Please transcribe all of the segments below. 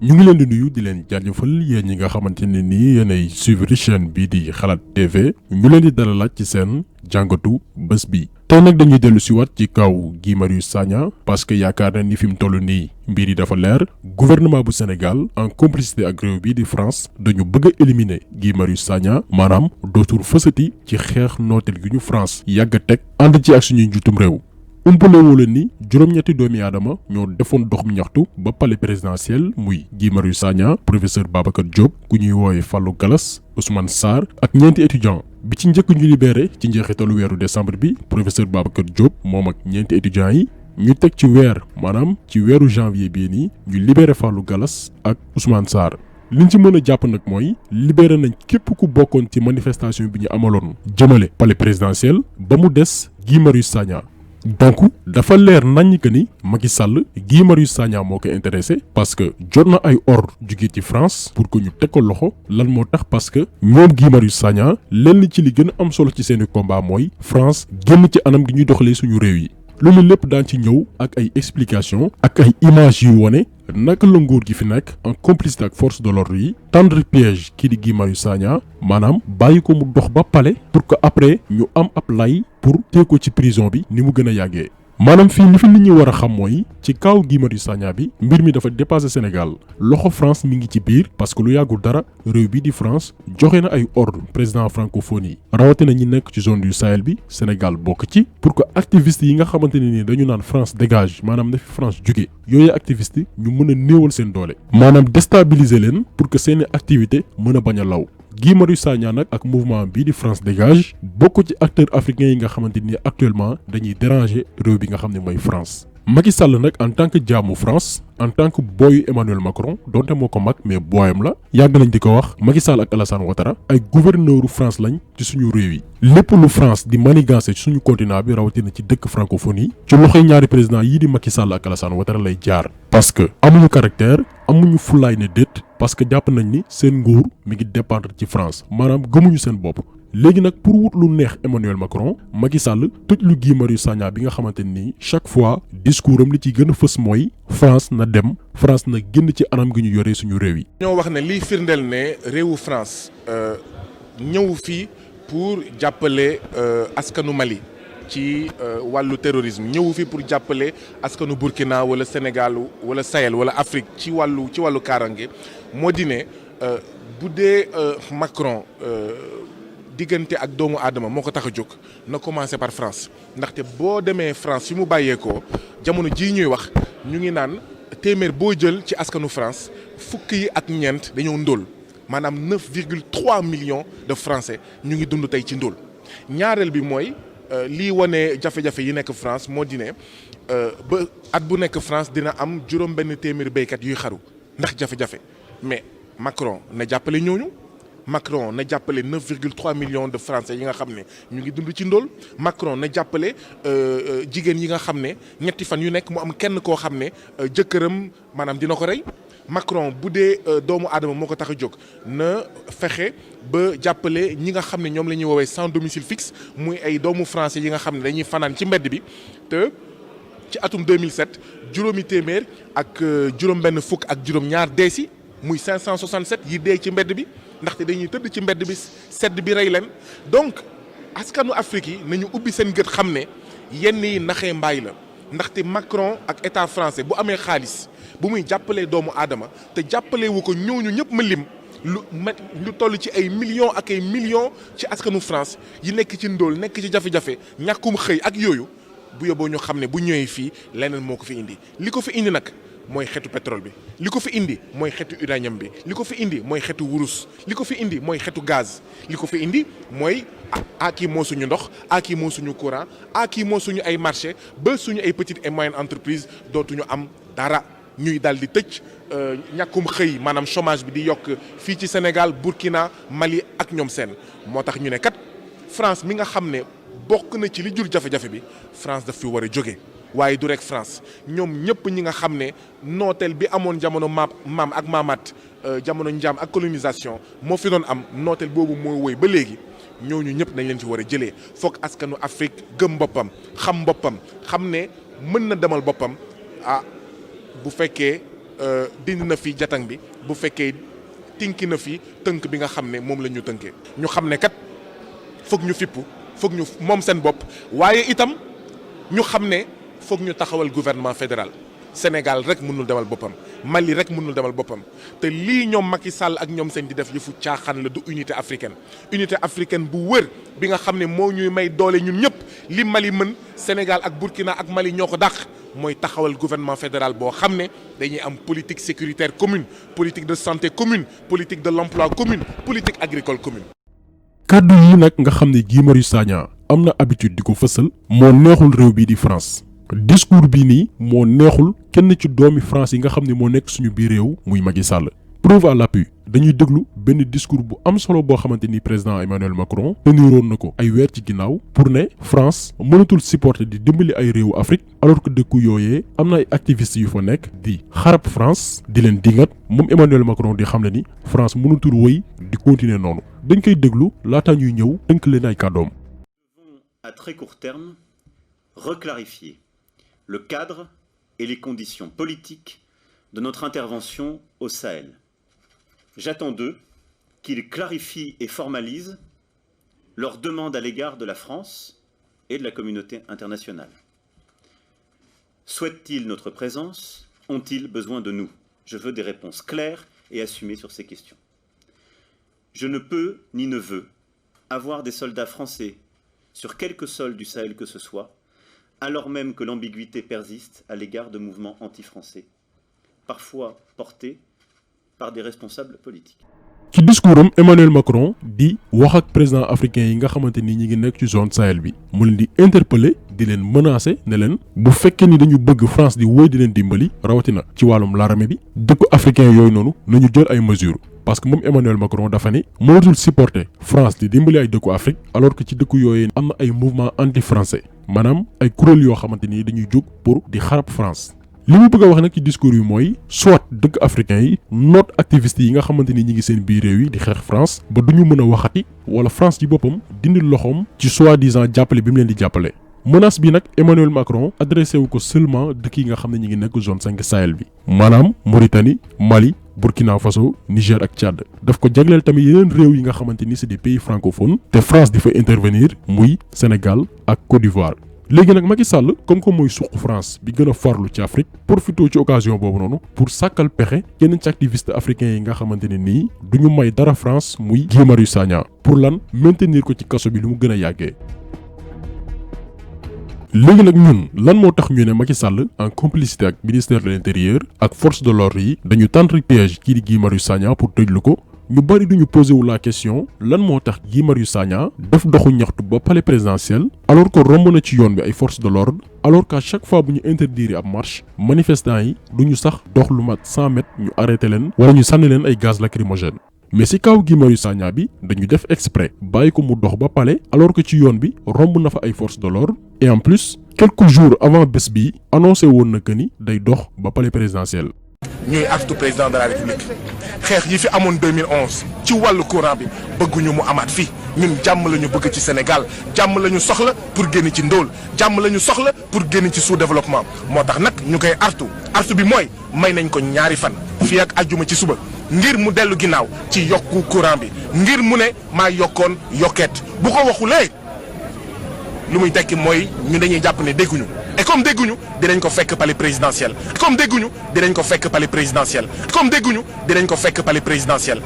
ñu ngi leen di nuyu di leen jaajëfal yéen ñi nga xamante ne nii yéenay suivre chaîne bii di xalaat TV ñu leen di dalalaat ci seen jàngatu bés bi. tey nag dañuy dellu si waat ci kaw Guy Marius Sagna parce que yaakaar na ni fi mu toll nii mbir yi dafa leer gouvernement bu Sénégal en complicité ak réew bii di France dañu bëgg a éliminer Guy Marius Sagna maanaam dootul fësati ci xeex nooteel gi ñu France yàgg a teg ànd ci ak suñuy njuutum réew. umpalewoo leen ni juróom-ñetti doomi aadama ñoo defoon doxum ñaxtu ba palais présidentiel muy Guy Marius Sagna professeur Babacar Diop ku ñuy woowe Fallou Gallas Ousmane Sarr ak ñeenti étudiants bi ci njëkk ñu libéré ci njeexitalu weeru décembre bi professeur Babacar Diop moom ak ñeenti étudiants yi ñu teg ci weer maanaam ci weeru janvier bii nii ñu libéré Fallou Gallas ak Ousmane Sarr. liñ ci mën a jàpp nag mooy libéré nañ képp ku bokkoon ci manifestation bi ñu amaloon jëmale palais présidentiel ba mu des Guy Marius Sagna. donc dafa leer nañ que ni Macky Sall Guy Marius Sagna moo ko intéressé parce que jot na ay ordre jugee ci France pour que ñu teg ko loxo lan moo tax parce que ñoom Guy Marius Sagna lenn ci li gën a am solo ci seeni combat mooy France génn ci anam gi ñuy doxalee suñu réew yi. loolu lépp daan ci ñëw ak ay explication ak ay images yu wone naka la nguur gi fi nekk en complicité ak force de l'ordre yi tendre piège kii di Guy Marius Sagna maanaam bàyyi ko mu dox ba palais pour que après ñu am ab lay pour tee ko ci prison bi ni mu gën a yàggee. maanaam fii li fi nit ñi war a xam mooy ci kaw Guy Marius Sagna bi mbir mi dafa dépassé Sénégal loxo France mi ngi ci biir parce que lu yàggul dara réew bi di France joxe na ay ordre président francophone yi rawatina ñi nekk ci zone du Sahel bi Sénégal bokk ci pour que activistes yi nga xamante ne ni dañu naan France dégage maanaam na fi France jóge yooyu activistes ñu mën a néewal seen doole maanaam déstabiliser leen pour que seeni activité mën a bañ a law. Guy Marius Sagna nag ak mouvement bii di France dégage bokk ci acteurs africains yi nga xamante ni actuellement dañuy déranger réew bi nga xam ne mooy France. Macky Sall nag en tant que jaamu France en tant que booyu Emmanuel Macron donte moo ko mag mais booyam la yàgg nañ di ko wax Macky Sall ak Alassane Ouattara ay gouverneuru France lañ ci suñu réew yi. lépp lu France di manigancer ci suñu continent bi rawatina ci dëkk francophonie ci loxoy ñaari président yii di Macky Sall ak Alassane Ouattara lay jaar. parce que amuñu caractère amuñu fulaay ne déet parce que jàpp nañ ni seen nguur mi ngi dépendre ci France maanaam gëmuñu seen bopp. léegi nag pour wut lu neex Emmanuel Macron Macky Sall tëj lu Guy Marius Sagna bi nga xamante ni chaque fois discours am li ci gën a fës mooy France na dem France na génn ci anam gi ñu yoree suñu réew yi. ñoo wax ne liy firndeel ne réewu France ñëw fii pour jàppale askanu Mali ci wàllu terrorisme ñëw fii pour jàppale askanu Burkina wala Sénégal wala Sahel wala Afrique ci wàllu kaarange moo di ne bu dee Macron. diggante ak doomu aadama moo ko tax a jóg na commencer par France ndaxte boo demee France fi mu bàyyeekoo jamono jii ñuy wax ñu ngi naan téeméer boo jël ci askanu France fukk yi ak ñeent dañoo ndóol maanaam 9,3 millions de Français ñu ngi dund tey ci ndóol. ñaareel bi mooy lii wane jafe-jafe yi nekk France moo di ne ba at bu nekk France dina am juróom benn téeméeri béykat yuy xaru ndax jafe-jafe mais Macron na jàppale ñooñu. Macron na jàppale 9,3 millions de Français yi nga xam ne ñu ngi dund ci ndóol Macron na jàppale jigéen yi nga xam ne ñetti fan yu nekk mu am kenn koo xam ne jëkkëram maanaam dina ko rey Macron bu dee doomu aadama moo ko tax a jóg na fexe ba jàppale ñi nga xam ne ñoom la ñuy woowee sans domicile fixe muy ay doomu français yi nga xam ne dañuy fanaan ci mbedd bi te ci atum 2007 juróomi téeméer ak juróom-benn fukk ak juróom-ñaar dee si muy 567 yi dee ci mbedd bi. ndaxte dañuy tëdd ci mbedd bi sedd bi rey leen donc askanu Afrique yi nañu ubbi seen gët xam ne yenn yi naxee mbaay la ndaxte Macron ak état français bu amee xaalis bu muy jàppalee doomu aadama te jàppalee wu ko ñooñu ñëpp ma lim lu toll ci ay millions ak ay millions ci askanu France yi nekk ci ndóol nekk ci jafe-jafe ñàkkum xëy ak yooyu bu yóbboo ñu xam ne bu ñëwee fii leneen moo ko fi indi li ko fi indi nag. mooy xeetu pétrole bi li ko fi indi mooy xeetu uranium bi li ko fi indi mooy xeetu wurus li ko fi indi mooy xeetu gaz li ko fi indi mooy kii moo suñu ndox kii moo suñu courant kii moo suñu ay marché ba suñu ay petites et moyennes entreprises dootuñu am dara ñuy daal di tëj ñàkkum xëy maanaam chômage bi di yokk fii ci Sénégal Burkina Mali ak ñoom seen moo tax ñu ne kat France mi nga xam ne bokk na ci li jur jafe-jafe bi France daf fi war a jóge waaye du rek France ñoom ñëpp ñi nga xam ne nooteel bi amoon jamono maam ak maamaat jamono njaam ak colonisation moo fi doon am nooteel boobu moo woy ba léegi ñooñu ñëpp nañ leen ci war a jëlee foog askanu Afrique gëm boppam xam ne mën na demal boppam bu fekkee dindi na fi jatang bi bu fekkee tinki na fi tënk bi nga xam ne moom la ñu tënkee. ñu xam ne kat foog ñu fippu foog ñu moom seen bopp waaye itam ñu xam ne foog ñu taxawal gouvernement fédéral. Sénégal rek mënul demal boppam Mali rek mënul demal boppam te lii ñoom Macky Sall ak ñoom seen di def yëfu caaxaan la du unité africaine bu wër bi nga xam ne moo ñuy may doole ñun ñëpp li Mali mën Sénégal ak Burkina ak Mali ñoo ko dàq mooy taxawal gouvernement fédéral boo xam ne dañuy am politique sécuritaire commune politique de santé commune politique de l'emploi commune politique agricole commune. kàddu yi nag nga xam ne Guy Marius Sagna am na habitude di ko fësal moo neexul réew bii di France. discours bii nii moo neexul kenn ci doomi France yi nga xam ne moo nekk suñu biir réew muy Macky Sall. preuve à l'appui dañuy déglu benn discours bu am solo boo xamante ni président Emmanuel Macron teniroon na ko ay weer ci ginnaaw pour ne France mënatul supporter di dimbali ay réewu Afrique alors que dëkku yooyee am na ay activistes yu fa nekk di xarab France di leen dingat moom Emmanuel Macron di xam ne ni France mënatul wëy di continuer noonu dañ koy déglu laata ñuy ñëw tënk leen ay kàddoom. À très court terme, reclarifier le cadre et les conditions politiques de notre intervention au Sahel. J'attends d'eux qu'ils clarifient et formalisent leurs demandes à l'égard de la France et de la communauté internationale. Souhaitent-ils notre présence? Ont-ils besoin de nous? Je veux des réponses claires et assumées sur ces questions. Je ne peux ni ne veux avoir des soldats français sur quelque sol du Sahel que ce soit, alors même que l'ambiguïté persiste à l'égard de mouvements anti-français, parfois portés par des responsables politiques. ci discours am Emmanuel Macron di wax ak président africain yi nga xamante ni ñi ngi nekk ci zone Sahel bi mu leen di interpeller di leen menacer ne leen bu fekkee ni dañu bëgg France di wóy di leen dimbali rawatina ci wàllum l'armée bi dëkku africain yooyu noonu nañu jël ay mesures. parce que moom Emmanuel Macron dafa ne mënatul supporter France di dimbali ay dëkku Afrique alors que ci dëkku yooyu am na ay mouvement anti-français maanaam ay kuréel yoo xamante ni dañuy jóg pour di xarab France. li mu bëgg a wax nag ci discours yi mooy soit dëkk africain yi noot activistes yi nga xamante ni ñi ngi seen biir réew yi di xeex France ba duñu mën a waxati wala France ci boppam dindi loxoom ci soi-disant jàppale bi mu leen di jàppale. menace bi nag Emmanuel Macron adressé wu ko seulement dëkk yi nga xam ne ñi ngi nekk zone 5 Sahel bi maanaam Mauritanie Mali Burkina Faso Niger ak Tchad daf ko jagleel tamit yeneen réew yi nga xamante ni c'est des pays francophones te France di fa intervenir muy Sénégal ak Côte d'Ivoire. léegi nag Macky Sall comme que mooy suq France bi gën a farlu ci Afrique profité ci occasion boobu noonu pour sàkkal pexe yeneen ci activiste africains yi nga xamante ne nii duñu may dara France muy Guy Marius Sagna pour lan maintenir ko ci kaso bi lu mu gën a yàggee. léegi nag ñun lan moo tax ñu ne Macky Sall en complicité ak ministère de l'intérieur ak force de l'ordre yi dañu tendre piège kii di Guy Marius Sagna pour tëjlu ko. ñu bari duñu posé wu la question lan moo tax Guy Marius Sagna def doxu ñaxtu ba palais présidentiel alors que romb na ci yoon bi ay forces de l'ordre alors qu'à chaque fois bu ñu interdire ab marche manifestants yi duñu sax dox lu mat 100 mètres ñu arrêté leen wala ñu sànni leen ay gaz lacrymogène mais ci kaw Guy Marius Sagna bi dañu def exprès bàyyi ko mu dox ba palais alors que ci yoon bi romb na fa ay forces de l'ordre et en plus quelques jours avant bés bi annoncé woon na que ni day dox ba palais présidentiel. ñuy artu président de la république xeex yi fi amoon 2011 ci wàllu courant bi bëgguñu mu amaat fii ñun jàmm la ñu bëgg ci Sénégal jàmm la ñu soxla pour génn ci ndóol jàmm la ñu soxla pour génn ci sous-développement moo tax nag ñu koy artu bi mooy may nañ ko ñaari fan fii ak àjjuma ci suba ngir mu dellu ginnaaw ci yokku courant bi ngir mu ne maa yokkoon yokkeet bu ko waxulee lu muy tekki mooy ñu dañuy jàpp ne dégguñu et comme dégguñu dinañ ko fekk palais présidentiel comme dégguñu dinañ ko fekk palais présidentiel comme dégguñu dinañ ko fekk palais présidentiel.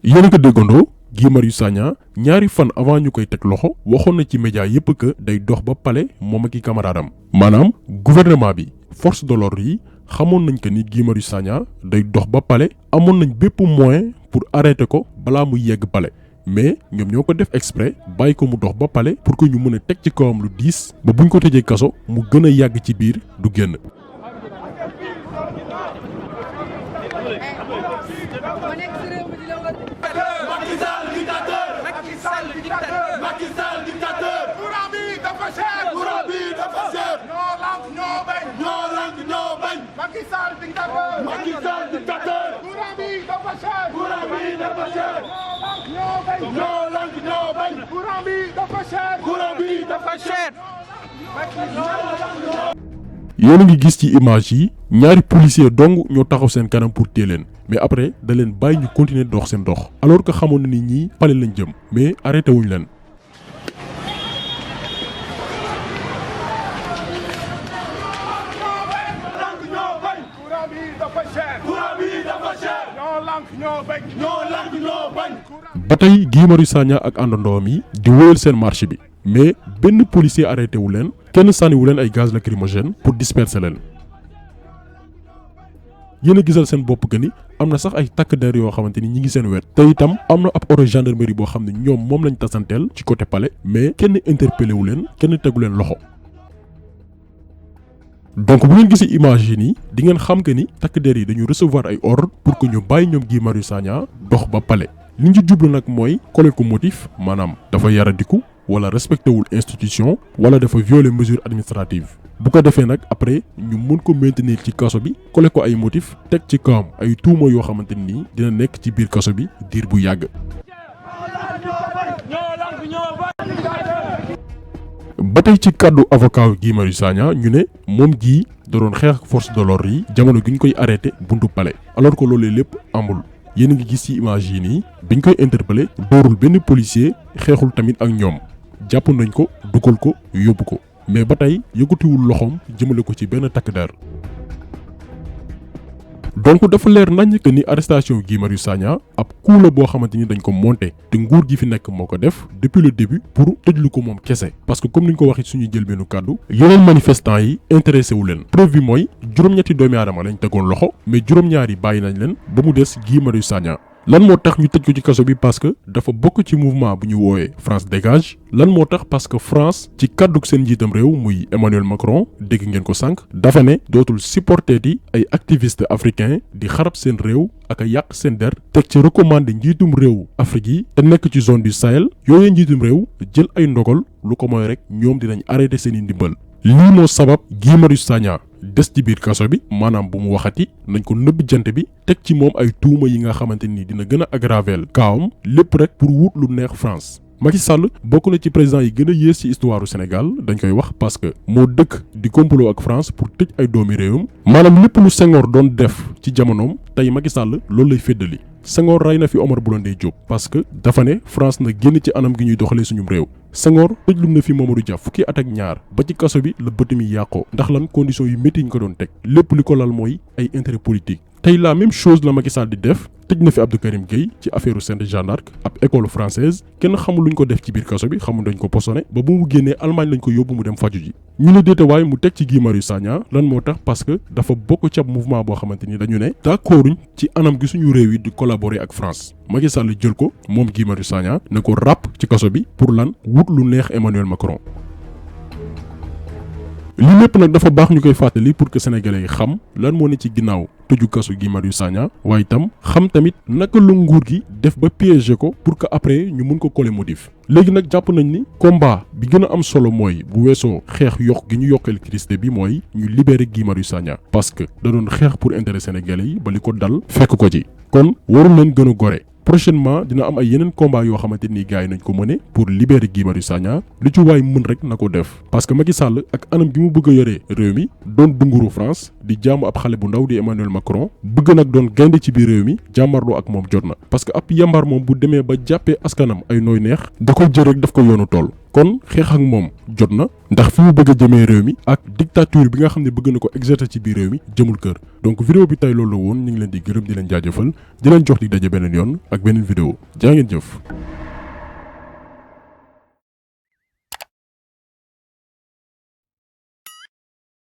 yéen a ko déggandoo Guy Marius Sagna ñaari fan avant ñu koy teg loxo waxoon na ci média yépp que day dox ba palais moom ak i camarades am maanaam gouvernement bi force de l'ordre yi xamoon nañ que ni Guy Marius Sagna day dox ba palais amoon nañ bépp moyen pour arrêter ko balaa muy yegg palais. mais ñoom ñoo ko def exprès bàyyi ko mu dox ba palais pour que ñu mën a teg ci kawam lu diis ba buñ ko tëjee kaso mu gën a yàgg ci biir du génn. yéen a ngi gis ci image yi ñaari policier dong ñoo taxaw seen kanam pour téye leen mais après da leen bàyyi ñu continuer dox seen dox alors que xamoon na ni ñii palais lañ jëm mais arrêté wuñ leen. ba tey Guy Marius Sagna ak àndandoom yi di wéyal seen marche bi mais benn policier arrêté wu leen kenn sànniwu leen ay gaz lacrymogène pour disperser leen. yéen a gisal seen bopp que ni am na sax ay takk der yoo xamante ni ñi ngi seen wet te itam am na ab auto gendarmerie boo xam ne ñoom moom lañ tasanteel ci côté palais mais kenn interpellé wu leen kenn tegu leen loxo. donc bu ngeen gisee image yi nii di ngeen xam que ni takk der yi dañu recevoir ay ordre pour que ñu bàyyi ñoom Guy Marius Sagna dox ba palais li ñu ci jublu nag mooy collé ko motif maanaam dafa yaradiku wala respecté wul institution wala dafa violer mesure administrative bu ko defee nag après ñu mun ko maintenir ci kaso bi collé ko ay motif teg ci kawam ay tuuma yoo xamante ni dina nekk ci biir kaso bi diir bu yàgg. ba tey ci kàddu avocat Guy Marius Sagna ñu ne moom Guy da doon xeex ak force de l'ordre yi jamono gi ñu koy arrêté buntu palais alors que loolee lépp amul. yéen a ngi gis ci image yi nii biñ koy interpellé doorul benn policier xeexul tamit ak ñoom jàpp nañ ko dugal ko yóbbu ko mais ba tey yëkkatiwul loxoom jëmale ko ci benn takk der. donc dafa leer nañ que ni arrestation Guy Marius Sagna ab coup la boo xamante ni dañ ko monté te nguur gi fi nekk moo ko def depuis le début pour tëjlu ko moom kese parce que comme ni ñu ko waxee suñuy jël benn kàddu yeneen manifestants yi intéressé wu leen preuve bi mooy juróom-ñetti doomi aadama lañ tegoon loxo mais juróom-ñaar yi bàyyi nañ leen ba mu des Guy Marius Sagna. lan moo tax ñu tëj ko ci kaso bi parce que dafa bokk ci mouvement bu ñu woowee France dégage lan moo tax parce que France ci kàddug seen njiitam réew muy Emmanuel Macron dégg ngeen ko sànq dafa ne dootul supporter di ay activistes africains di xarab seen réew ak a yàq seen der teg ci recommander njiitum réew Afrique yi te nekk ci zone du Sahel yooyee njiitum réew jël ay ndogal lu ko mooy rek ñoom dinañ arrêter seen i ndimbal. lii moo sabab Guy Marius Sagna des ci biir kaso bi maanaam bu mu waxati nañ ko nëbb jant bi teg ci moom ay tuuma yi nga xamante ni dina gën a aggraver kaawam lépp rek pour wut lu neex France. Macky Sall bokk na ci président yi gën a yées ci histoire du Sénégal dañ koy wax parce que moo dëkk di complot ak France pour tëj ay doomi réewam maanaam lépp lu Senghor doon def ci jamonoom tey Macky Sall loolu lay féddali. Senghor rey na fi Omar Blondin Diop parce que dafa ne France na génn ci anam gi ñuy doxalee suñum réew. Senghor tëjlu na fi Mamadou Dia fukki at ak ñaar ba ci kaso bi la bët mi yàqoo ndax lan conditions yu métti ñu ko doon teg lépp li ko lal mooy ay intérêt politique. tey la même chose la Macky Sall di def tëj na fi Abdou Karim Gueye ci affaire Sainte Jeanne d'Arc ab école française kenn xamul luñ ko def ci biir kaso bi xamul dañ ko posone ba bu mu génnee Allemagne lañ ko yóbbu mu dem faju ji. ñu ne déete waaye mu teg ci Guy Marius Sagna lan moo tax parce que dafa bokk ci ab mouvement boo xamante ni dañu ne d'accorduñ ci anam gi suñu réew yi di collaborer ak France. Macky Sall jël ko moom Guy Marius Sagna ne ko ràpp ci kaso bi pour lan wut lu neex Emmanuel Macron. lii lépp nag dafa baax ñu koy fàttali pour que sénégalais yi xam lan moo ne ci ginnaaw tëju kaso Guy Marius Sagna waaye itam xam tamit naka lu nguur gi def ba piéger ko pour que après ñu mun ko coller motif. léegi nag jàpp nañ ni combat bi gën a am solo mooy bu weesoo xeex yokk gi ñu yokk électricité bi mooy ñu libérer Guy Marius Sagna parce que da doon xeex pour intérêt sénégalais yi ba li ko dal fekk ko ci kon warul leen gën a gore. prochainement dina am ay yeneen combat yoo xamante ni gars yi nañ ko mëne pour libérer Guy Marius Sagna lu ci waay mën rek na ko def parce que Macky Sall ak anam gi mu bëgg a yoree réew mi doon dunguru France di jaamu ab xale bu ndaw di Emmanuel Macron bëgg nag doon gaynde ci biir réew mi jàmmarloo ak moom jot na parce que ab yambar moom bu demee ba jàppee askanam ay nooy neex da koy jël rek daf ko yoonu tool kon xeex ak moom jot na ndax fi mu bëgg a jëmee réew mi ak dictature bi nga xam ne bëgg na ko exercer ci biir réew mi jëmul kër donc vidéo bi tey loolu la woon ñu ngi leen di gërëm di leen jaajëfal di leen jox di daje beneen yoon ak beneen vidéo jaa ngeen jëf